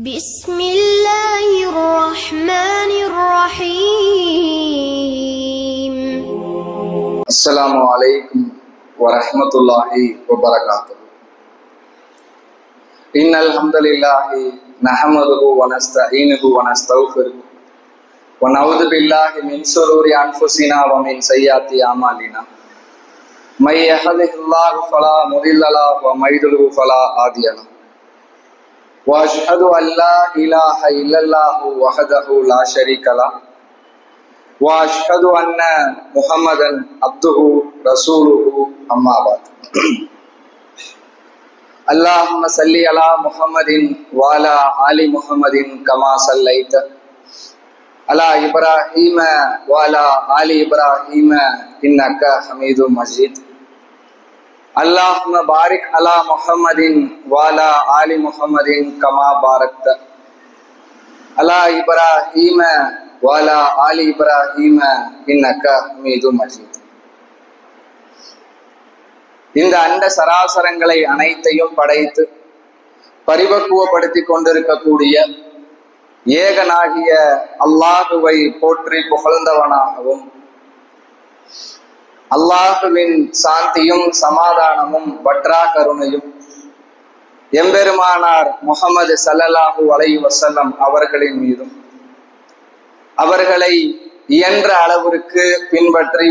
بسم الله الرحمن الرحيم. السلام عليكم ورحمة الله وبركاته. إن الحمد لله نحمده ونستعينه ونستغفره ونعوذ بالله من شرور أنفسنا ومن سيئات أعمالنا. من يهده الله فلا مضل له ومن يضلل فلا هادي له. وأشهد أن لا إله إلا الله وحده لا شريك له وأشهد أن محمدا عبده رسوله أما بعد. اللهم صل على محمد وعلى آل محمد كما صليت على إبراهيم وعلى آل إبراهيم إنك حميد مجيد. اللهم بارك على محمد وعلى آل محمد كما باركت على إبراهيم وعلى آل إبراهيم إنك حميد مجيد. இந்த அண்ட சராசரங்களை அனைத்தையும் படைத்து பரிபக்குவப்படுத்தி கொண்டிருக்கக்கூடிய ஏகனாகிய அல்லாஹுவை போற்றி புகழ்ந்தவனாகவும் அல்லாஹுவின் சாந்தியும் சமாதானமும் வற்றா கருணையும் எம்பெருமானார் முஹம்மது ஸல்லல்லாஹு அலைஹி வஸல்லம் அவர்களின் மீதும் அவர்களை இயன்ற அளவிற்கு பின்பற்றி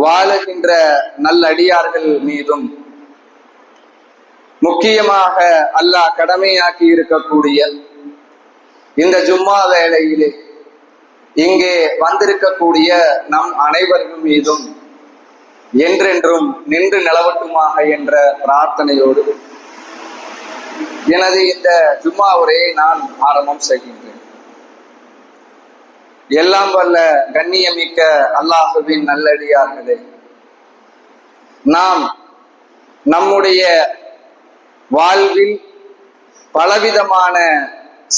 வாழுகின்ற நல்லடியார்கள் மீதும் முக்கியமாக அல்லாஹ் கடமையாக்கி இருக்கக்கூடிய இந்த ஜும்மா வேளையிலே இங்கே வந்திருக்கக்கூடிய நம் அனைவர்கள் மீதும் என்றென்றும் நின்று நிலவட்டுமாக என்ற பிரார்த்தனையோடு எனது இந்த ஜும்மா உரையை நான் ஆரம்பம் செய்கின்றேன். எல்லாம் வல்ல கண்ணியமிக்க அல்லாஹுவின் நல்லடியார்களே, நாம் நம்முடைய வாழ்வில் பலவிதமான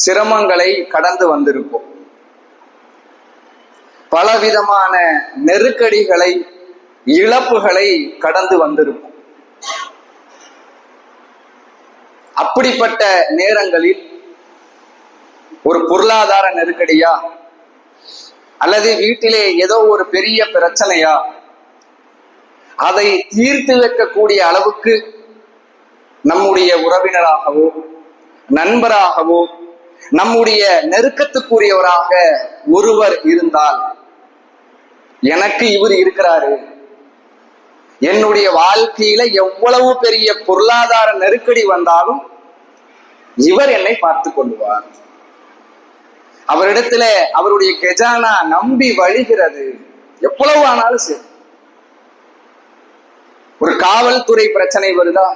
சிரமங்களை கடந்து வந்திருப்போம். பலவிதமான நெருக்கடிகளை இழப்புகளை கடந்து வந்திருப்போம். அப்படிப்பட்ட நேரங்களில் ஒரு பொருளாதார நெருக்கடியா அல்லது வீட்டிலே ஏதோ ஒரு பெரிய பிரச்சனையா அதை தீர்த்து வைக்கக்கூடிய அளவுக்கு நம்முடைய உறவினராகவோ நண்பராகவோ நம்முடைய நெருக்கத்துக்குரியவராக ஒருவர் இருந்தால், எனக்கு இவர் இருக்கிறாரு, என்னுடைய வாழ்க்கையில எவ்வளவு பெரிய பொருளாதார நெருக்கடி வந்தாலும் இவர் என்னை பார்த்து கொள்வார், அவரிடத்துல அவருடைய கெஜானா நம்பி வழிகிறது, எவ்வளவு ஆனாலும் சரி. ஒரு காவல்துறை பிரச்சனை வருதா,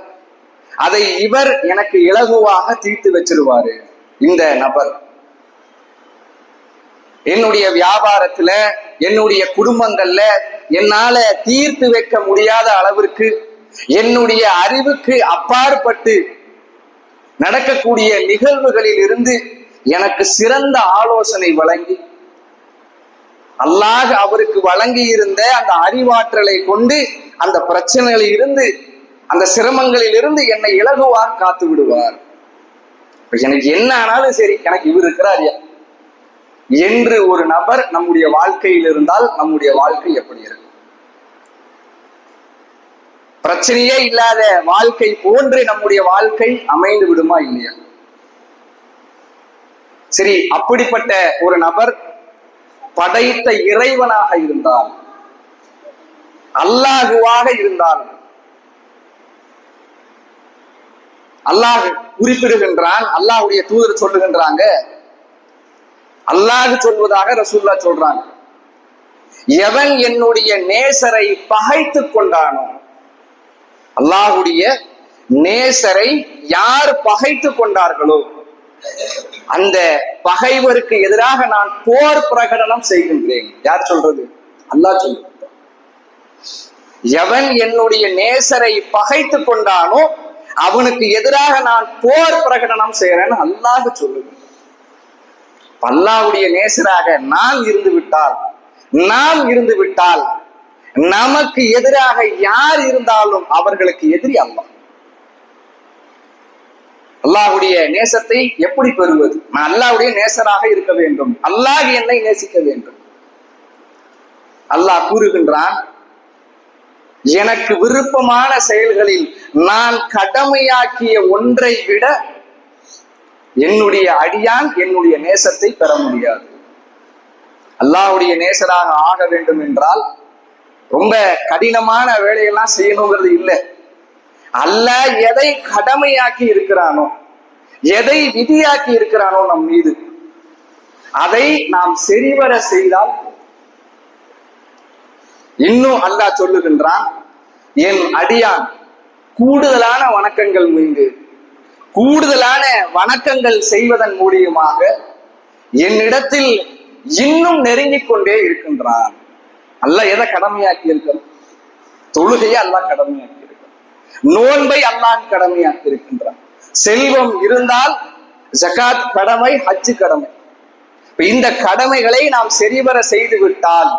அதை இவர் எனக்கு இலகுவாக தீர்த்து வச்சிருவாரு. இந்த நபர் என்னுடைய வியாபாரத்துல என்னுடைய குடும்பங்கள்ல என்னால தீர்த்து வைக்க முடியாத அளவிற்கு என்னுடைய அறிவுக்கு அப்பாற்பட்டு நடக்கக்கூடிய நிகழ்வுகளில் இருந்து எனக்கு சிறந்த ஆலோசனை வழங்கி அல்லாஹ் அவருக்கு வழங்கி இருந்த அந்த அறிவாற்றலை கொண்டு அந்த பிரச்சனைகளில் இருந்து அந்த சிரமங்களில் இருந்து என்னை இலகுவாக காத்து விடுவார். எனக்கு என்ன ஆனாலும் சரி, எனக்கு இவர் இருக்கிறார் என்று ஒரு நபர் நம்முடைய வாழ்க்கையில் இருந்தால் நம்முடைய வாழ்க்கை எப்படி இருக்கும்? பிரச்சனையே இல்லாத வாழ்க்கை போன்று நம்முடைய வாழ்க்கை அமைந்து விடுமா இல்லையா? சரி, அப்படிப்பட்ட ஒரு நபர் படைத்த இறைவனாக இருந்தால், அல்லாஹுவாக இருந்தால், அல்லாஹ் குறிப்பிடுகின்றான், அல்லாஹ்வுடைய தூதர் சொல்லுகின்றாங்க, அல்லாஹ் சொல்வதாக ரசூலுல்லாஹ் சொல்றாங்க, எவன் என்னுடைய நேசரை பகைத்து கொண்டானோ, அல்லாஹ்வுடைய நேசரை யார் பகைத்து கொண்டார்களோ அந்த பகைவருக்கு எதிராக நான் போர் பிரகடனம் செய்கின்றேன். யார் சொல்றது? அல்லாஹ் சொல்றது. எவன் என்னுடைய நேசரை பகைத்து கொண்டானோ அவனுக்கு எதிராக நான் போர் பிரகடனம் செய்யறேன்னு அல்லாஹ் சொல்லுங்க. அல்லாஹ்வுடைய நேசராக நாம் இருந்து விட்டால் நமக்கு எதிராக யார் இருந்தாலும் அவர்களுக்கு எதிரி அல்லாஹ். அல்லாஹ்வுடைய நேசத்தை எப்படி பெறுவது? நான் அல்லாஹ்வுடைய நேசராக இருக்க வேண்டும், அல்லாஹ் என்னை நேசிக்க வேண்டும். அல்லாஹ் கூறுகின்றான், எனக்கு விருப்பமான செயல்களில் நான் கடமையாக்கிய ஒன்றை விட என்னுடைய அடியான் என்னுடைய நேசத்தை பெற முடியாது. அல்லாஹ்வுடைய நேசராக ஆக வேண்டும் என்றால் ரொம்ப கடினமான வேலையெல்லாம் செய்யணுங்கிறது இல்லை. அல்லாஹ் எதை கடமையாக்கி இருக்கிறானோ, எதை விதியாக்கி இருக்கிறானோ நம் மீது, அதை நாம் சரிவர செய்தால். இன்னும் அல்லாஹ் சொல்லுகின்றான், என் அடியான் கூடுதலான வணக்கங்கள் மீது கூடுதலான வணக்கங்கள் செய்வதன் மூலியமாக என்னிடத்தில் இன்னும் நெருங்கிக் கொண்டே இருக்கின்றான். அல்லாஹ் எதை கடமையாக்கி இருக்கிறான்? தொழுகையை அல்லாஹ் கடமையாக்கி இருக்கிறான், நோன்பை அல்லாஹ் கடமையாக்கி இருக்கின்றான். செல்வம் இருந்தால் ஜகாத் கடமை, ஹஜ் கடமை. இந்த கடமைகளை நாம் சரிவர செய்து விட்டால்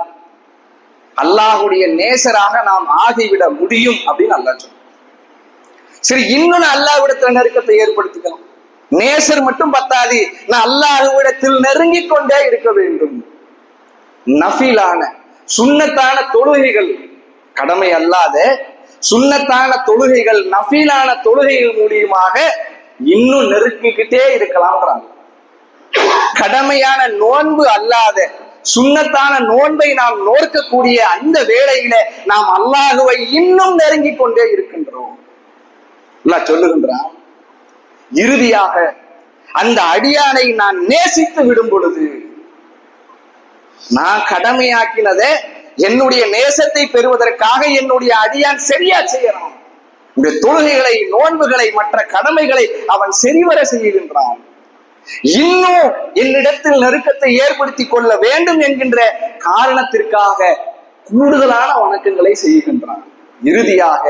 அல்லாஹ்வுடைய நேசராக நாம் ஆகிவிட முடியும் அப்படின்னு அல்லாஹ் சொல்றான். சரி, இன்னும் அல்லாஹ்விடத்துல நெருக்கத்தை ஏற்படுத்திக்கணும். நேசர் மட்டும் பத்தாது, நான் அல்லாஹ்விடத்தில் நெருங்கிக் கொண்டே இருக்க வேண்டும். நஃபிலான சுன்னத்தான தொழுகைகள், கடமை அல்லாத சுன்னத்தான தொழுகைகள், நஃபிலான தொழுகைகள் மூலியமாக இன்னும் நெருக்கிக்கிட்டே இருக்கலாம்ன்றாங்க. கடமையான நோன்பு அல்லாத சுன்னத்தான நோன்பை நாம் நோக்கக்கூடிய அந்த வேளையில நாம் அல்லாஹுவை இன்னும் நெருங்கிக் கொண்டே இருக்கின்றோம். அல்லாஹ் சொல்லுகின்றான், இறுதியாக அந்த அடியானை நான் நேசித்து விடும் பொழுது, நான் கடமையாக்கினதை என்னுடைய நேசத்தை பெறுவதற்காக என்னுடைய அடியான் சரியா செய்யறான். இந்த தொழுகைகளை, நோன்புகளை, மற்ற கடமைகளை அவன் சரிவர செய்கின்றான். இன்னும் என்னிடத்தில் நெருக்கத்தை ஏற்படுத்தி கொள்ள வேண்டும் என்கின்ற காரணத்திற்காக கூடுதலான வணக்கங்களை செய்கின்றான். இறுதியாக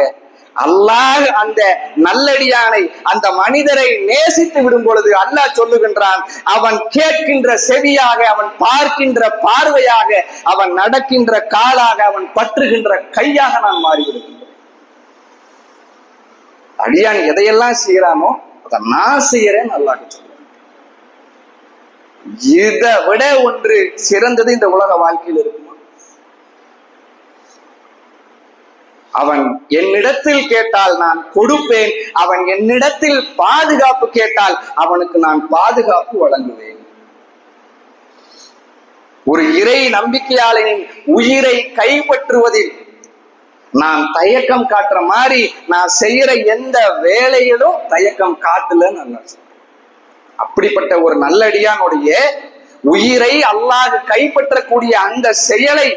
அல்லாஹ் அந்த நல்லடியானை, அந்த மனிதரை நேசித்து விடும் பொழுது அல்லாஹ் சொல்லுகின்றான், அவன் கேட்கின்ற செவியாக, அவன் பார்க்கின்ற பார்வையாக, அவன் நடக்கின்ற காலாக, அவன் பற்றுகின்ற கையாக நான் மாறிவிடுகின்றேன். அடியான் எதையெல்லாம் செய்யறானோ அதை நான் செய்யறேன் அல்லாஹ் சொல்றேன். இதை விட ஒன்று சிறந்தது இந்த உலக வாழ்க்கையில் இருக்குமா? அவன் என்னிடத்தில் கேட்டால் நான் கொடுப்பேன், அவன் என்னிடத்தில் பாதுகாப்பு கேட்டால் அவனுக்கு நான் பாதுகாப்பு வழங்குவேன். ஒரு இறை நம்பிக்கையாளனின் உயிரை கைப்பற்றுவதில் நான் தயக்கம் காட்டுற மாதிரி நான் செய்யற எந்த வேலையிலும் தயக்கம் காட்டலன்னு நல்லா சொல்றேன். அப்படிப்பட்ட ஒரு நல்லடியானுடைய உயிரை அல்லாஹ் கைப்பற்றக்கூடிய அந்த செயலை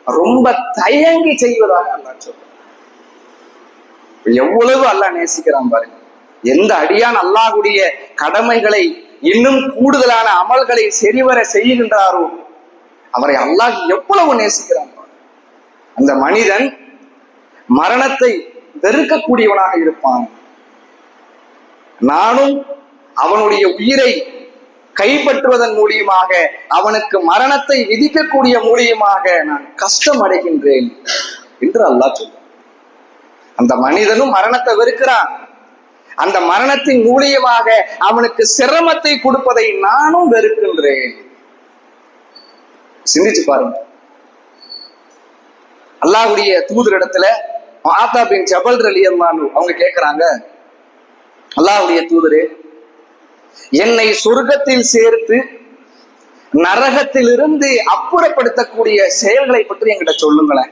ரொம்ப தயங்கி செய்வதாக அல்லாஹ் சொல்றான். எவ்வளவு அல்லாஹ் நேசிக்கிறான் பாருங்க. எந்த அடியான் அல்லாஹ்வுடைய கடமைகளை, இன்னும் கூடுதலான அமல்களை சரிவர செய்கின்றாரோ அவரை அல்லாஹ் எவ்வளவு நேசிக்கிறான். அந்த மனிதன் மரணத்தை வெறுக்கக்கூடியவனாக இருப்பான். நானும் அவனுடைய உயிரை கைப்பற்றுவதன் மூலியமாக, அவனுக்கு மரணத்தை விதிக்கக்கூடிய மூலியமாக நான் கஷ்டம் அடைகின்றேன் என்று அல்லாஹ் சொல்றான். அந்த மனிதனும் மரணத்தை வெறுக்கிறான். அந்த மரணத்தின் மூலியமாக அவனுக்கு சிரமத்தை கொடுப்பதை நானும் வெறுக்கின்றேன். சிந்திச்சு பாருங்க. அல்லாஹ்வுடைய தூதரிடத்துல ஆத்தா பின் ஜபல் ரலியல்லாஹு அன்ஹு அவங்க கேட்கிறாங்க, அல்லாஹ்வுடைய தூதரே, என்னை சொர்க்கத்தில் சேர்த்து நரகத்திலிருந்து அப்புறப்படுத்தக்கூடிய செயல்களை பற்றி என்கிட்ட சொல்லுங்களேன்.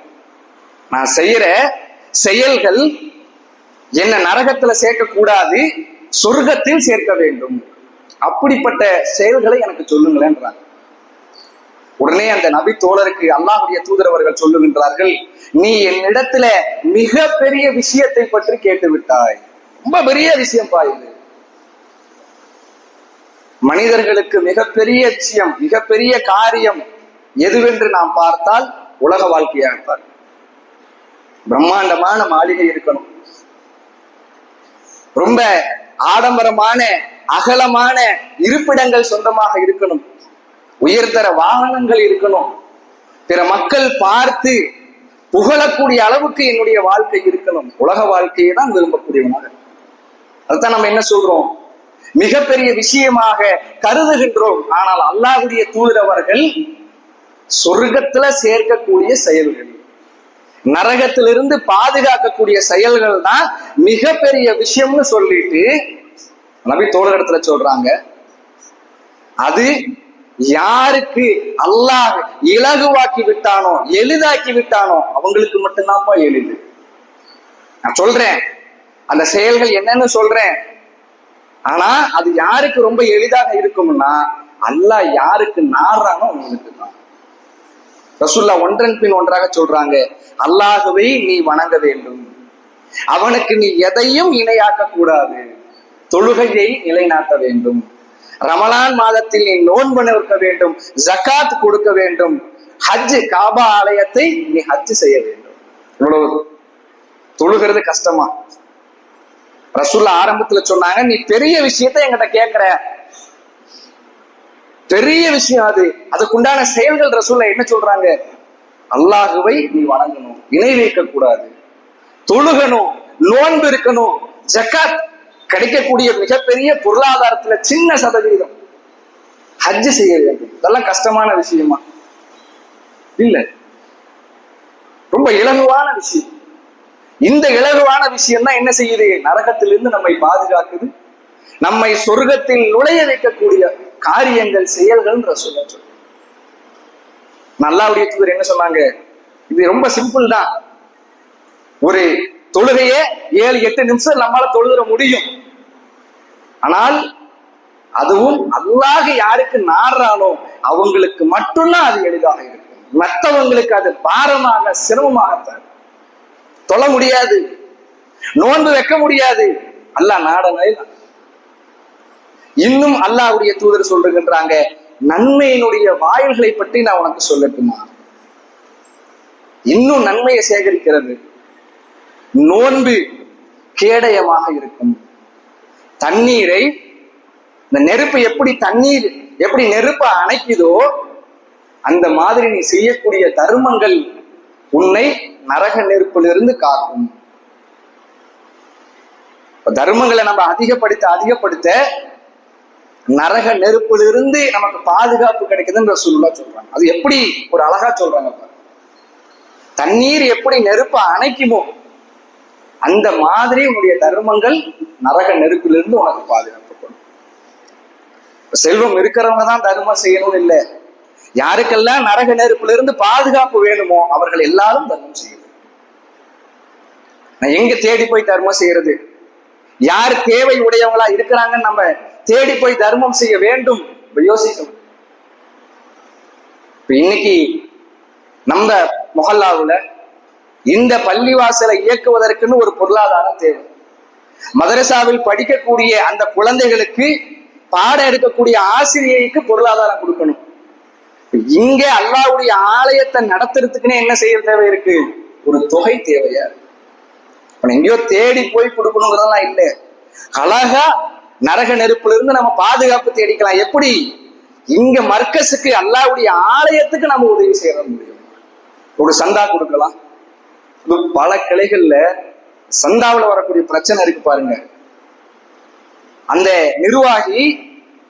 நான் செய்யற செயல்கள் என்ன நரகத்துல சேர்க்க கூடாது, சொர்க்கத்தில் சேர்க்க வேண்டும். அப்படிப்பட்ட செயல்களை எனக்கு சொல்லுங்களேன்றாங்க. உடனே அந்த நபி தோழருக்கு அல்லாஹ்வுடைய தூதர் அவர்கள் சொல்லுகின்றார்கள், நீ என்னிடத்துல மிக பெரிய விஷயத்தை பற்றி கேட்டு விட்டாய். ரொம்ப பெரிய விஷயம் பாயுது. மனிதர்களுக்கு மிகப்பெரிய விஷயம், மிகப்பெரிய காரியம் எதுவென்று நாம் பார்த்தால் உலக வாழ்க்கையாகத்தான். பிரம்மாண்டமான மாளிகை இருக்கணும், ரொம்ப ஆடம்பரமான அகலமான இருப்பிடங்கள் சொந்தமாக இருக்கணும், உயர்தர வாகனங்கள் இருக்கணும், பிற மக்கள் பார்த்து புகழக்கூடிய அளவுக்கு என்னுடைய வாழ்க்கை இருக்கணும். உலக வாழ்க்கையை தான் விரும்பக்கூடியவனாக. அதுதான் நம்ம என்ன சொல்றோம், மிகப்பெரிய விஷயமாக கருதுகின்றோம். ஆனால் அல்லாஹ்வுடைய தூதர் அவர்கள் சொர்க்கத்துல சேர்க்கக்கூடிய செயல்கள், நரகத்திலிருந்து பாதுகாக்கக்கூடிய செயல்கள் தான் மிகப்பெரிய விஷயம்னு சொல்லிட்டு நபி தோழரிடத்துல சொல்றாங்க. அது யாருக்கு அல்லாஹ் இலகுவாக்கி விட்டானோ, எளிதாக்கி விட்டானோ அவங்களுக்கு மட்டும்தான்ப்பா எளிது. நான் சொல்றேன் அந்த செயல்கள் என்னன்னு சொல்றேன். ஆனா அது யாருக்கு ரொம்ப எளிதாக இருக்கும்னா அல்லாஹ் யாருக்கு நாடுறானோ அவங்களுக்கு தான். ரசூலுல்லாஹ் ஒன்றன் பின் ஒன்றாக சொல்றாங்க, அல்லாஹ்வை நீ வணங்க வேண்டும், அவனுக்கு நீ எதையும் இணையாக்க கூடாது, தொழுகையை நிலைநாட்ட வேண்டும், ரமலான் மாதத்தில் நீ நோன்பு நிற்க வேண்டும், ஜகாத் கொடுக்க வேண்டும், ஹஜ் காபா ஆலயத்தை நீ ஹஜ் செய்ய வேண்டும். இவ்வளவு தொழுகிறது கஷ்டமா? ரசூலுல்லாஹ் ஆரம்பத்துல சொன்னாங்க, நீ பெரிய விஷயத்தை என்கிட்ட கேட்கிற, பெரிய விஷயம் அது, அதுக்குண்டான செயல்கள் ரசூலுல்லாஹ் என்ன சொல்றாங்க? அல்லாஹ்வை நீ வணங்கணும், இணை வைக்க கூடாது, தொழுகணும், நோன்பு இருக்கணும், ஜகாத் கிடைக்கக்கூடிய மிகப்பெரிய பொருளாதாரத்துல சின்ன சதவீதம் ஹஜ் செய்ய வேண்டும். இதெல்லாம் கஷ்டமான விஷயமா? இல்ல, ரொம்ப இலகுவான விஷயம். இந்த இலகுவான விஷயம் தான் என்ன செய்யுது? நரகத்திலிருந்து நம்மை பாதுகாக்குது, நம்மை சொர்க்கத்தில் நுழைய வைக்கக்கூடிய காரியங்கள், செயல்கள் ரசூலுல்லாஹ் சொல்றாங்க. அல்லாஹ்வுடைய தூதர் என்ன சொன்னாங்க? இது ரொம்ப சிம்பிள் தான். ஒரு தொழுகையே 7-8 நிமிஷம் நம்மளால தொழுகிற முடியும். ஆனால் அதுவும் அல்லாஹ் யாருக்கு நாடுறானோ அவங்களுக்கு மட்டும்தான் அது எளிதாக இருக்கும். மற்றவங்களுக்கு அது பாரமாக சிரமமாகத்தான். தொழ முடியாது, நோன்பு வைக்க முடியாது, அல்லாஹ் நாடனே. இன்னும் அல்லாஹ்வுடைய தூதர் சொல்லுகின்றாங்க, நன்மையினுடைய வாயில்களை பற்றி நான் உனக்கு சொல்லட்டுமா? இன்னும் நன்மையை சேகரிக்கிறது. நோன்பு கேடயமாக இருக்கும். தண்ணீரை, இந்த நெருப்பு எப்படி தண்ணீர் எப்படி நெருப்பை அணைக்குதோ அந்த மாதிரி நீ செய்யக்கூடிய தர்மங்கள் உன்னை நரக நெருப்பிலிருந்து காக்கும். தர்மங்களை நம்ம அதிகப்படுத்த நரக நெருப்பிலிருந்து நமக்கு பாதுகாப்பு கிடைக்குதுன்னு ரசூலுல்லாஹ் சொல்றாங்க. அது எப்படி ஒரு அழகா சொல்றாங்க. தண்ணீர் எப்படி நெருப்பை அணைக்குமோ அந்த மாதிரி உன்னுடைய தர்மங்கள் நரக நெருப்பிலிருந்து உனக்கு பாதுகாக்கப்படும். செல்வம் இருக்கிறவங்க தான் தர்மம் செய்யணும் இல்லை. யாருக்கெல்லாம் நரக நெருப்பிலிருந்து பாதுகாப்பு வேணுமோ அவர்கள் எல்லாரும் தர்மம் செய்யணும். நான் எங்க தேடி போய் தர்மம் செய்யறது? யார் தேவை உடையவங்களா இருக்கிறாங்கன்னு நம்ம தேடி போய் தர்மம் செய்ய வேண்டும் யோசிக்கணும். இன்னைக்கு நம்ம மொஹல்லாவுல இந்த பள்ளிவாசலை இயக்குவதற்குன்னு ஒரு பொருளாதாரம் தேவை. மதரசாவில் படிக்கக்கூடிய அந்த குழந்தைகளுக்கு பாடம் எடுக்கக்கூடிய ஆசிரியருக்கு பொருளாதாரம் கொடுக்கணும். இங்க அல்லாஹ்வுடைய ஆலயத்தை நடத்துறதுக்குன்னு என்ன செய்ய தேவை இருக்கு? ஒரு தொகை தேவையா? எங்கேயோ தேடி போய் கொடுக்கணுங்கிறதெல்லாம் இல்லை. அழகா நரக நெருப்புல இருந்து நம்ம பாதுகாப்பு தேடிக்கலாம். எப்படி? இங்க மர்கஸுக்கு அல்லாஹ்வுடைய ஆலயத்துக்கு நம்ம உதவி செய்ய முடியும். ஒரு சந்தா கொடுக்கலாம். பல கிளைகள்ல சந்தாவில் வரக்கூடிய பிரச்சனை இருக்கு பாருங்க. அந்த நிர்வாகி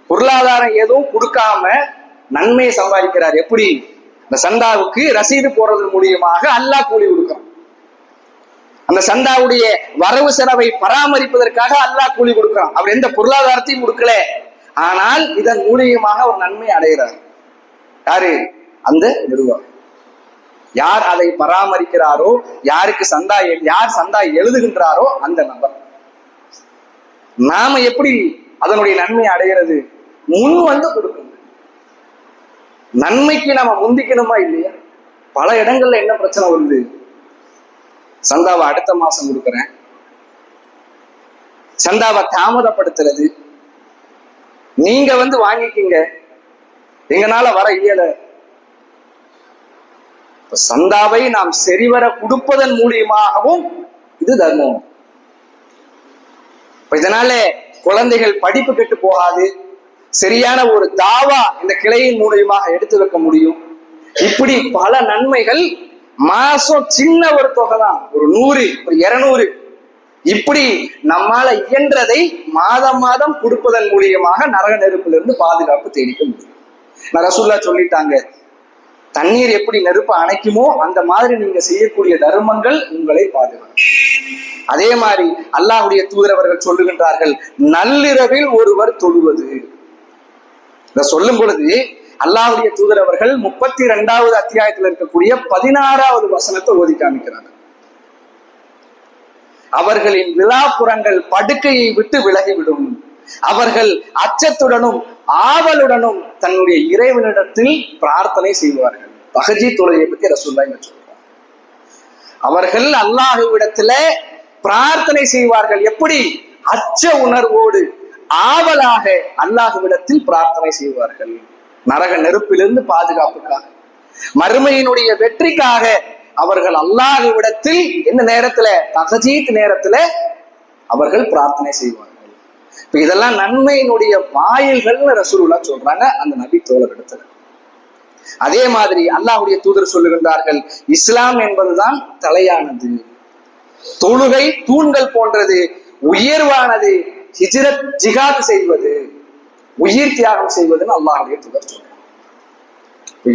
பொருளாதாரம் எதுவும் கொடுக்காம நன்மையை சம்பாதிக்கிறார். எப்படி? அந்த சந்தாவுக்கு ரசீது போடுறது மூலியமாக அல்லாஹ் கூலி கொடுக்கிறான். அந்த சந்தாவுடைய வரவு செலவை பராமரிப்பதற்காக அல்லாஹ் கூலி கொடுக்கிறான். அவர் எந்த பொருளாதாரத்தையும் கொடுக்கல, ஆனால் இதன் மூலியமாக ஒரு நன்மை அடைகிறார். யாரு? அந்த நிர்வாகி. யார் அதை பராமரிக்கிறாரோ, யாருக்கு யார் சந்தா எழுதுகின்றாரோ அந்த நபர். நாம எப்படி அதனுடைய நன்மை அடைகிறது? முன் வந்து கொடுக்கணும். நன்மைக்கு நாம முந்திக்கணுமா இல்லையா? பல இடங்கள்ல என்ன பிரச்சனை வருது? சந்தாவை அடுத்த மாசம் கொடுக்குறேன், சந்தாவை தாமதப்படுத்துறது, நீங்க வந்து வாங்கிக்கிங்க, எங்கனால வர இயல. சந்தாவை நாம் சரிவர கொடுப்பதன் மூலியமாகவும் இது தர்மம். இதனால குழந்தைகள் படிப்பு கெட்டு போகாது. சரியான ஒரு தாவா இந்த கிளையின் மூலியமாக எடுத்து வைக்க முடியும். இப்படி பல நன்மைகள். மாசம் சின்ன ஒரு தொகை தான், ஒரு 100 ஒரு 200 இப்படி நம்மால இயன்றதை மாதம் மாதம் கொடுப்பதன் மூலியமாக நரக நெருப்பிலிருந்து பாதுகாப்பு தேடிக்க முடியும். நான் ரசூல்லா சொல்லிட்டாங்க, தண்ணீர் எப்படி நெருப்பை அணைக்குமோ அந்த மாதிரி நீங்க செய்யக்கூடிய தர்மங்கள் உங்களை பாதுகாக்கும். அதே மாதிரி அல்லாஹ்வுடைய தூதர் அவர்கள் சொல்லுகின்றார்கள், நள்ளிரவில் ஒருவர் தொழுவது. இத சொல்லும் பொழுது அல்லாஹ்வுடைய தூதர் அவர்கள் 32வது அத்தியாயத்தில் இருக்கக்கூடிய 16வது வசனத்தை ஓதி காமிக்கிறாங்க. அவர்களின் விழாப்புறங்கள் படுக்கையை விட்டு விலகிவிடும், அவர்கள் அச்சத்துடனும் ஆவலுடனும் தன்னுடைய இறைவனிடத்தில் பிரார்த்தனை செய்வார்கள். தஹஜ்ஜி தொழுகையை பத்தி ரசூலுல்லாஹ் இங்க சொல்றாங்க. அவர்கள் அல்லாஹ்விடத்துல பிரார்த்தனை செய்வார்கள். எப்படி? அச்ச உணர்வோடு ஆவலாக அல்லாஹ்விடத்தில் பிரார்த்தனை செய்வார்கள். நரக நெருப்பிலிருந்து பாதுகாப்புக்காக, மறுமையினுடைய வெற்றிக்காக அவர்கள் அல்லாஹ்விடத்தில் என்ன நேரத்துல? தஹஜ்ஜீத் நேரத்துல அவர்கள் பிரார்த்தனை செய்வார்கள். இப்ப இதெல்லாம் நன்மையினுடைய வாயில்கள்னு ரசூலுல்லாஹ் சொல்றாங்க அந்த நபி தோழர் இடத்துல. அதே மாதிரி அல்லாஹ்வுடைய தூதர் சொல்லுகின்றார்கள், இஸ்லாம் என்பதுதான் தலையானது, தொழுகை தூண்கள் போன்றது, உயர்வானது ஹிஜ்ரத் ஜிஹாத் செய்வது, உயிர் தியாகம் செய்வதுன்னு அல்லாஹ்வுடைய தூதர் சொல்றாங்க.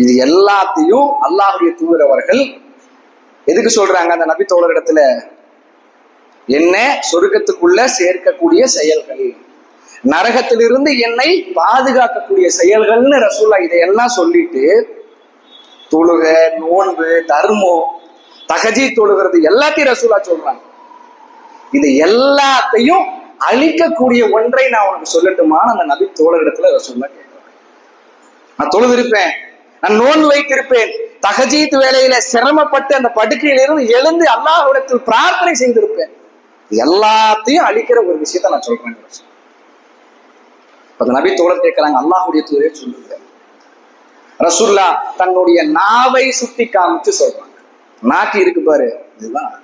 இது எல்லாத்தையும் அல்லாஹ்வுடைய தூதர் அவர்கள் எதுக்கு சொல்றாங்க? அந்த நபி தோழர் இடத்துல என்ன சொர்க்கத்துக்குள்ள சேர்க்கக்கூடிய செயல்கள், நரகத்திலிருந்து என்னை பாதுகாக்கக்கூடிய செயல்கள்னு ரசூலுல்லாஹ் இதையெல்லாம் சொல்லிட்டு தொழுக, நோன்பு, தர்மம், தஹஜ்ஜீத் தொழுகிறது எல்லாத்தையும் ரசூலுல்லாஹ் சொல்றாங்க. இது எல்லாத்தையும் அழிக்கக்கூடிய ஒன்றை நான் உனக்கு சொல்லட்டுமான்னு அந்த நபி தோழர் இடத்துல ரசூலுல்லாஹ் கேட்கிறாங்க. நான் தொழுதிருப்பேன், நான் நோன்பு வைத்திருப்பேன், தஹஜ்ஜீத் வேளையில சிரமப்பட்டு அந்த படுக்கையிலிருந்து எழுந்து அல்லாஹ்விடத்தில் பிரார்த்தனை செய்திருப்பேன், எல்லாத்தையும் அழிக்கிற ஒரு விஷயத்த நான் சொல்றேன். அந்த நபி தோழர் கேட்கிறாங்க, அல்லாஹ்வுடைய தூதரே சொல்லுங்க. ரசூலுல்லாஹ் தன்னுடைய நாவை சுட்டி காமிச்சு சொல்றாங்க, நாக்கு இருக்கு பாரு, இதுதான்,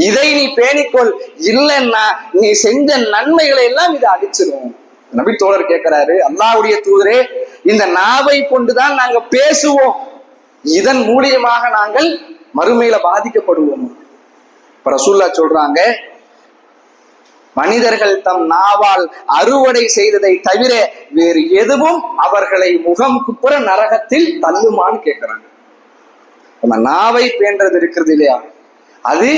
இதை நீ பேணிக்கொள், இல்லைன்னா நீ செஞ்ச நன்மைகளை எல்லாம் இதை அடிச்சிடும். நபி தோழர் கேட்கிறாரு, அல்லாஹ்வுடைய தூதரே, இந்த நாவை கொண்டுதான் நாங்க பேசுவோம், இதன் மூலியமாக நாங்கள் மறுமையில பாதிக்கப்படுவோம். இப்ப ரசூலுல்லாஹ் சொல்றாங்க, மனிதர்கள் தம் நாவால் அறுவடை செய்ததை தவிர வேறு எதுவும் அவர்களை முகம் குப்புற நரகத்தில் தள்ளுமான்னு கேட்கிறாங்க. நம்ம நாவை பேண்டது இருக்கிறது இல்லையா, அது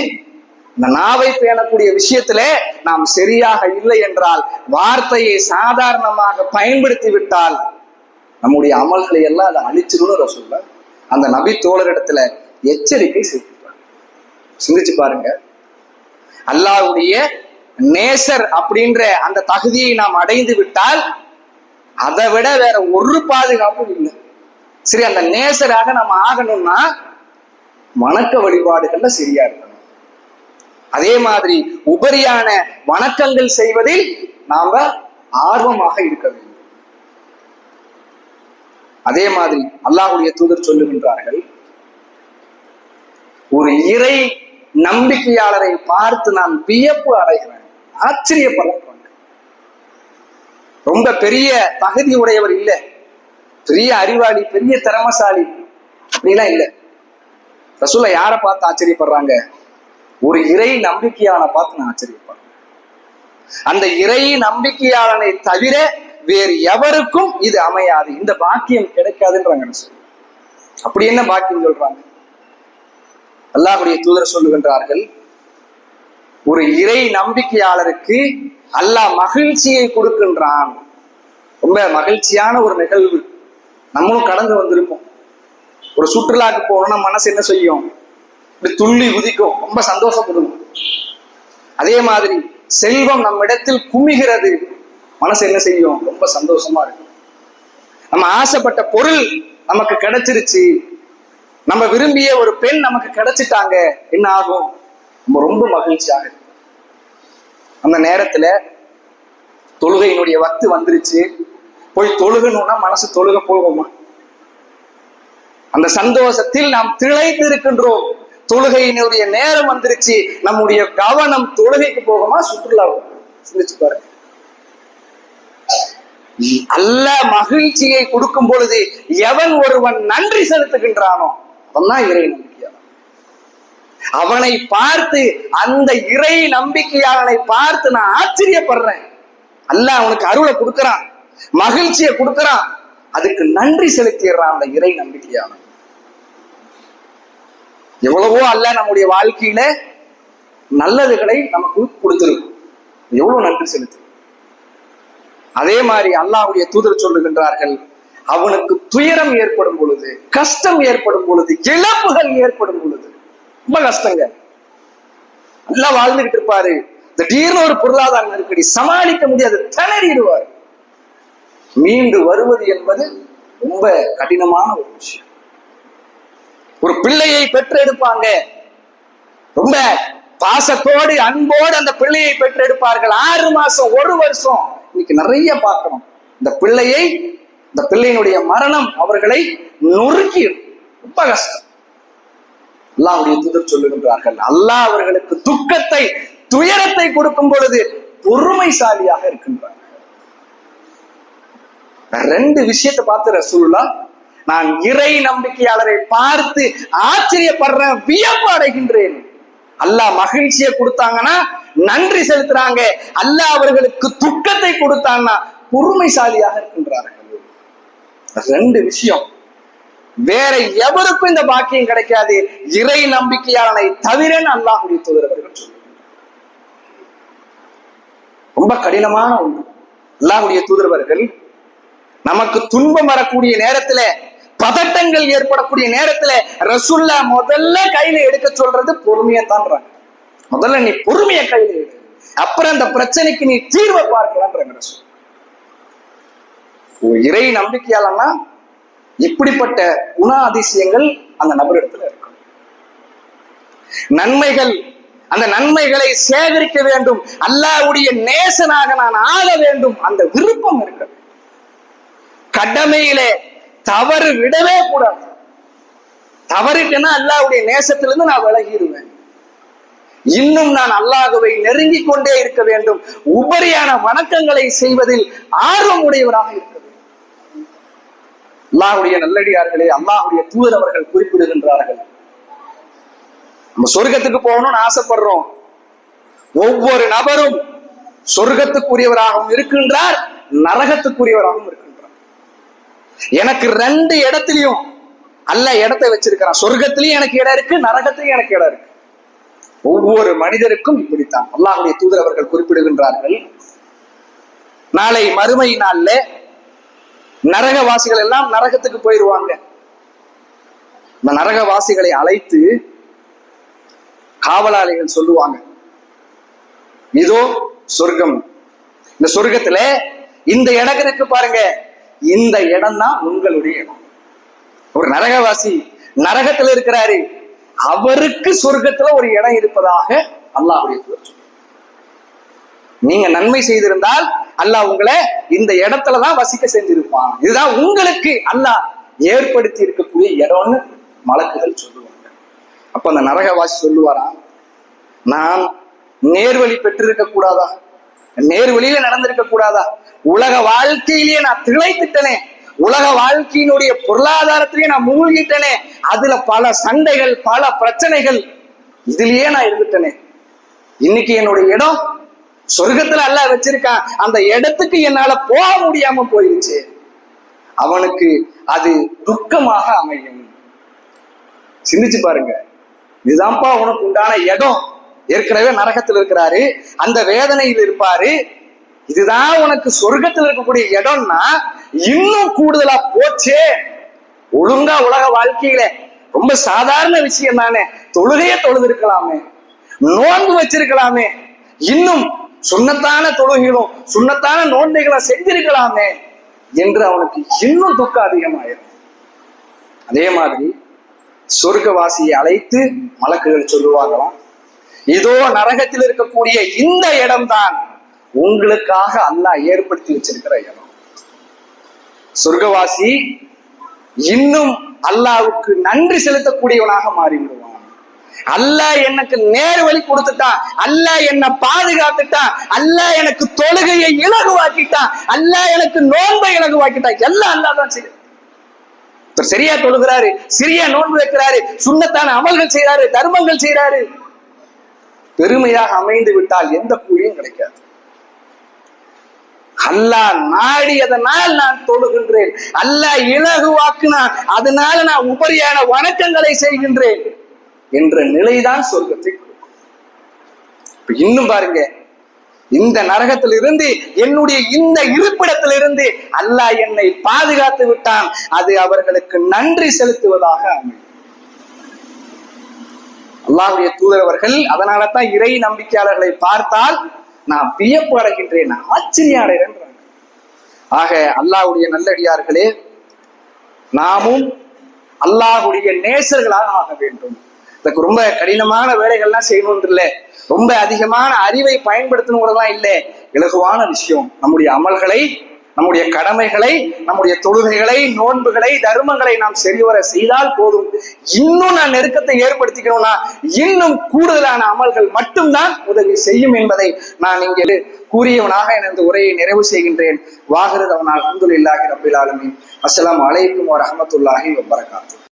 இந்த நாவை பேணக்கூடிய விஷயத்துல நாம் சரியாக இல்லை என்றால், வார்த்தையை சாதாரணமாக பயன்படுத்தி விட்டால் நம்முடைய அமல்களை எல்லாம் அதை அழிச்சிருன்னு ரசூலுல்லாஹ் அந்த நபி தோழரிடத்துல எச்சரிக்கை செய்திருப்பாங்க. சிந்திச்சு பாருங்க, அல்லாஹ்வுடைய நேசர் அப்படின்ற அந்த தகுதியை நாம் அடைந்து விட்டால் அதை விட வேற ஒரு பாதுகாப்பும் இல்லை. சரி, அந்த நேசராக நம்ம ஆகணும்னா வணக்க வழிபாடுகள்ல சரியா இருக்கணும். அதே மாதிரி உபரியான வணக்கங்கள் செய்வதில் நாம ஆர்வமாக இருக்க வேண்டும். அதே மாதிரி அல்லாஹ்வுடைய தூதர் சொல்லுகின்றார்கள், ஒரு இறை நம்பிக்கையாளரை பார்த்து நான் வியப்பு அடைகிறேன், ஆச்சரியப்படுறேன். ரொம்ப பெரிய தகுதி உடையவர் இல்ல, பெரிய அறிவாளி, பெரிய திறமசாலி அப்படிலாம் இல்ல. ரசூலுல்லாஹ் யாரை பார்த்து ஆச்சரியப்படுறாங்க? ஒரு இறை நம்பிக்கையாளனை பார்த்து நான் ஆச்சரியப்படுறேன். அந்த இறை நம்பிக்கையாளனை தவிர வேறு எவருக்கும் இது அமையாது, இந்த பாக்கியம் கிடைக்காதுன்றாங்க. அப்படி என்ன பாக்கியம் சொல்றாங்க? அல்லாஹ்வுடைய தூதர் சொல்லுகின்றார்கள், ஒரு இறை நம்பிக்கையாளருக்கு அல்லாஹ் மகிழ்ச்சியை கொடுக்கின்றான். ரொம்ப மகிழ்ச்சியான ஒரு நிகழ்வு, நம்மளும் கடந்து வந்திருப்போம். ஒரு சுற்றுலாக்கு போனோம்னா மனசு என்ன செய்யும்? இப்படி துள்ளி குதிக்கும், ரொம்ப சந்தோஷப்படும். அதே மாதிரி செல்வம் நம்மிடத்தில் குமிகிறது, மனசு என்ன செய்யும்? ரொம்ப சந்தோஷமா இருக்கும். நம்ம ஆசைப்பட்ட பொருள் நமக்கு கிடைச்சிருச்சு, நம்ம விரும்பிய ஒரு பெண் நமக்கு கிடைச்சிட்டாங்க, என்ன ஆகும்? நம்ம ரொம்ப மகிழ்ச்சியாக இருக்கும். அந்த நேரத்துல தொழுகையினுடைய வக்து வந்துருச்சு, போய் தொழுகணும்னா மனசு தொழுக போகுமா? அந்த சந்தோஷத்தில் நாம் திளைத்து இருக்கின்றோம். தொழுகையினுடைய நேரம் வந்துருச்சு, நம்முடைய கவனம் தொழுகைக்கு போகுமா, சுற்றுலா? சிந்திச்சு பாருங்க. அல்ல மகிழ்ச்சியை கொடுக்கும் பொழுது எவன் ஒருவன் நன்றி செலுத்துகின்றானோ அவன் தான் இறை நம்பிக்கையாளன். அவனை பார்த்து, அந்த இறை நம்பிக்கையாளனை பார்த்து நான் ஆச்சரியப்படுறேன். அல்லாஹ் அவனுக்கு அருளை கொடுக்கறான், மகிழ்ச்சியை கொடுக்கறான், அதுக்கு நன்றி செலுத்திடுறான் அந்த இறை நம்பிக்கையாளன். எவ்வளவோ அல்லாஹ் நம்முடைய வாழ்க்கையில நல்லதுகளை நமக்கு கொடுத்திருக்கும், எவ்வளவு நன்றி செலுத்து. அதே மாதிரி அல்லாஹ்வுடைய தூதர் சொல்லுகின்றார்கள், அவனுக்கு துயரம் ஏற்படும் பொழுது, கஷ்டம் ஏற்படும் பொழுது, இழப்புகள் ஏற்படும் பொழுது, ரொம்ப கஷ்டங்க, நல்லா வாழ்ந்துகிட்டு இருப்பாரு, திடீர்னு ஒரு பொருளாதார நெருக்கடி, சமாளிக்க முடியாது, திணறிடுவார். மீண்டு வருவது என்பது ரொம்ப கடினமான ஒரு விஷயம். ஒரு பிள்ளையை பெற்றெடுப்பாங்க, ரொம்ப பாசத்தோடு அன்போடு அந்த பிள்ளையை பெற்றெடுப்பார்கள். 6 மாசம், 1 வருஷம். இன்னைக்கு நிறைய பார்க்கணும், இந்த பிள்ளையினுடைய மரணம் அவர்களை நொறுக்கி, ரொம்ப கஷ்டம். அல்லாஹ்வுடைய தூதர் சொல்லுகின்றார்கள், அல்லாஹ் அவர்களுக்கு துக்கத்தை, துயரத்தை கொடுக்கும் பொழுது பொறுமைசாலியாக இருக்கின்றார். 2 விஷயத்தை பார்த்து ரசூலுல்லாஹ், நான் இறை நம்பிக்கையாளரை பார்த்து ஆச்சரியப்படுறேன், வியப்பு அடைகின்றேன். அல்லாஹ் மகிழ்ச்சியை கொடுத்தாங்கன்னா நன்றி செலுத்துறாங்க, அல்லாஹ் அவர்களுக்கு துக்கத்தை கொடுத்தாங்கன்னா பொறுமைசாலியாக இருக்கின்றார்கள். 2 விஷயம் வேற எவருக்கும் இந்த பாக்கியம் கிடைக்காது, இறை நம்பிக்கையாளனை தவிர அல்லாஹ்வுடைய தூதர் அவர்கள் சொல்லுவாங்க. ரொம்ப கடினமான ஒன்று. அல்லாஹ்வுடைய தூதரவர்கள் நமக்கு துன்பம் வரக்கூடிய நேரத்துல, பதட்டங்கள் ஏற்படக்கூடிய நேரத்துல ரசூலுல்லாஹ் முதல்ல கையில எடுக்க சொல்றது பொறுமையத்தான்றாங்க. முதல்ல நீ பொறுமைய கையில எடு, அப்புறம் அந்த பிரச்சனைக்கு நீ தீர்வை பார்க்கலாம்ன்றாங்க ரசூல். இறை நம்பிக்கையாளன்னா இப்படிப்பட்ட குண அதிசயங்கள் அந்த நபரிடத்துல இருக்கும். நன்மைகள், அந்த நன்மைகளை சேகரிக்க வேண்டும், அல்லாஹ்வுடைய நேசனாக நான் ஆக வேண்டும், அந்த விருப்பம் இருக்கு. கடமையிலே தவறு விடவே கூடாது. தவறுக்குன்னா அல்லாஹ்வுடைய நேசத்திலிருந்து நான் விலகிடுவேன். இன்னும் நான் அல்லாஹ்வை நெருங்கிக் கொண்டே இருக்க வேண்டும், உபரியான வணக்கங்களை செய்வதில் ஆர்வம் உடையவராக இருக்க வேண்டும். அல்லாஹ்வுடைய நல்லடியார்களே, அல்லாஹ்வுடைய தூதர் அவர்கள் குறிப்பிடுகின்றார்கள், நம்ம சொர்க்கத்துக்கு போகணும்னு ஆசைப்படுறோம். ஒவ்வொரு நபரும் சொர்க்கத்துக்குரியவராகவும் இருக்கின்றார், நரகத்துக்குரியவராகவும் இருக்கின்றார். எனக்கு 2 இடத்திலையும் அல்லாஹ் இடத்தை வச்சிருக்கிறான். சொர்க்கத்திலையும் எனக்கு இடம் இருக்கு, நரகத்திலையும் எனக்கு இடம் இருக்கு. ஒவ்வொரு மனிதருக்கும் இப்படித்தான் அல்லாஹ்வுடைய தூதர் அவர்கள் குறிப்பிடுகின்றார்கள். நாளை மறுமை நாள்ல நரகவாசிகள் எல்லாம் நரகத்துக்கு போயிடுவாங்க. இந்த நரகவாசிகளை அழைத்து காவலாளிகள் சொல்லுவாங்க, இதோ சொர்க்கம், இந்த சொர்க்கத்துல இந்த இடம் இருக்கு பாருங்க, இந்த இடம் தான் உங்களுடைய இடம். ஒரு நரகவாசி நரகத்துல இருக்கிறாரு, அவருக்கு சொர்க்கத்துல ஒரு இடம் இருப்பதாக அல்லாஹ்வுடைய தூதர் சொல்றார். நீங்க நன்மை செய்திருந்தால் அல்லாஹ் உங்களை இந்த இடத்துலதான் வசிக்க செஞ்சிருப்பான், இதுதான் உங்களுக்கு அல்லாஹ் ஏற்படுத்தி இருக்கக்கூடிய இடம்னு மலக்குகள் சொல்லுவாங்க. அப்ப அந்த நரகவாசி சொல்லுவாரா, நான் நேர்வழி பெற்றிருக்க கூடாதா, நேர்வழியில நடந்திருக்க கூடாதா, உலக வாழ்க்கையிலேயே நான் திளைத்திட்டனே, உலக வாழ்க்கையினுடைய பொருளாதாரத்திலேயே நான் மூழ்கிட்டனே, அதுல பல சண்டைகள், பல பிரச்சனைகள், இதுலயே நான் இருந்துட்டனே, இன்னைக்கு என்னுடைய இடம் சொர்க்கத்துல அல்லாஹ் வச்சிருக்கான், அந்த இடத்துக்கு என்னால போக முடியாம போயிடுச்சு, அவனுக்கு அது துக்கமாக அமையும். சிந்திச்சு பாருங்க, இதுதான்ப்பா உனக்கு உண்டான இடம். ஏற்கனவே நரகத்தில் இருக்கிறாரு, அந்த வேதனையில் இருப்பாரு, இதுதான் உனக்கு சொர்க்கத்தில் இருக்கக்கூடிய இடம்னா இன்னும் கூடுதலா போச்சே. ஒழுங்கா உலக வாழ்க்கையில ரொம்ப சாதாரண விஷயம் தானே, தொழுகைய தொழுது இருக்கலாமே, நோன்பு வச்சிருக்கலாமே, இன்னும் சுண்ணத்தான தொழுகைகளும் சுண்ணத்தான நோன்பைகளை செஞ்சிருக்கலாமே என்று அவனுக்கு இன்னும் துக்கம் அதிகமாயிரும். அதே மாதிரி சொர்க்கவாசியை அழைத்து மலக்குகள் சொல்லுவாங்களாம், இதோ நரகத்தில் இருக்கக்கூடிய இந்த இடம்தான் உங்களுக்காக அல்லாஹ் ஏற்படுத்தி வச்சிருக்கிற இடம். சொர்க்கவாசி இன்னும் அல்லாஹ்வுக்கு நன்றி செலுத்தக்கூடியவனாக மாறிவிடுவான். அல்லாஹ் எனக்கு நேர் வழி கொடுத்துட்டான், அல்லாஹ் என்ன பாதுகாத்துட்டான், அல்லாஹ் எனக்கு தொழுகையை இலகுவாக்கிட்டான், அல்லாஹ் எனக்கு நோன்பை இலகுவாக்கிட்டான், எல்லாம் அல்லாஹ் தான் செய்யும். சரியா தொழுகிறாரு, சரியா நோன்பு வைக்கிறாரு, சுண்ணத்தான அமல்கள் செய்யறாரு, தர்மங்கள் செய்யறாரு, பெருமையாக அமைந்து விட்டால் எந்த கூலியும் கிடைக்காது. அல்லாஹ் நாடியதனால் நான் தொழுகின்றேன், அல்லாஹ் இலகுவாக்குனான் அதனால நான் உபரியான வணக்கங்களை செய்கின்றேன் என்ற நிலைதான் சொர்க்கத்தை கொடுக்கும். இன்னும் பாருங்க, இந்த நரகத்திலிருந்து என்னுடைய இந்த இருப்பிடத்திலிருந்து அல்லாஹ் என்னை பாதுகாத்து விட்டான், அது அவர்களுக்கு நன்றி செலுத்துவதாக அமையும். அல்லாஹ்வுடைய தூதரவர்கள் அதனால தான் இறை நம்பிக்கையாளர்களை பார்த்தால் நான் வியப்பு அடைகின்றேன், ஆச்சரியம் அடைகிறேன். ஆக அல்லாஹ்வுடைய நல்லடியார்களே, நாமும் அல்லாஹ்வுடைய நேசர்களாக ஆக வேண்டும். இதுக்கு ரொம்ப கடினமான வேலைகள்லாம் செய்யணும் இல்லை, ரொம்ப அதிகமான அறிவை பயன்படுத்தணுங்கிறதுலாம் இல்லை, இலகுவான விஷயம். நம்முடைய அமல்களை, நம்முடைய கடமைகளை, நம்முடைய தொழுகைகளை, நோன்புகளை, தர்மங்களை நாம் சரிவர செய்தால் போதும். இன்னும் நான் நெருக்கத்தை ஏற்படுத்திக்கணும்னா இன்னும் கூடுதலான அமல்கள் மட்டும்தான் உதவி செய்யும் என்பதை நான் இங்கே கூறியவனாக எனது உரையை நிறைவு செய்கின்றேன். வாஹிரு தஅவானா அல்ஹம்துலில்லாஹி ரப்பில் ஆலமீன். அஸ்ஸலாமு அலைக்கும் வரஹ்மத்துல்லாஹி வபரகாத்துஹு.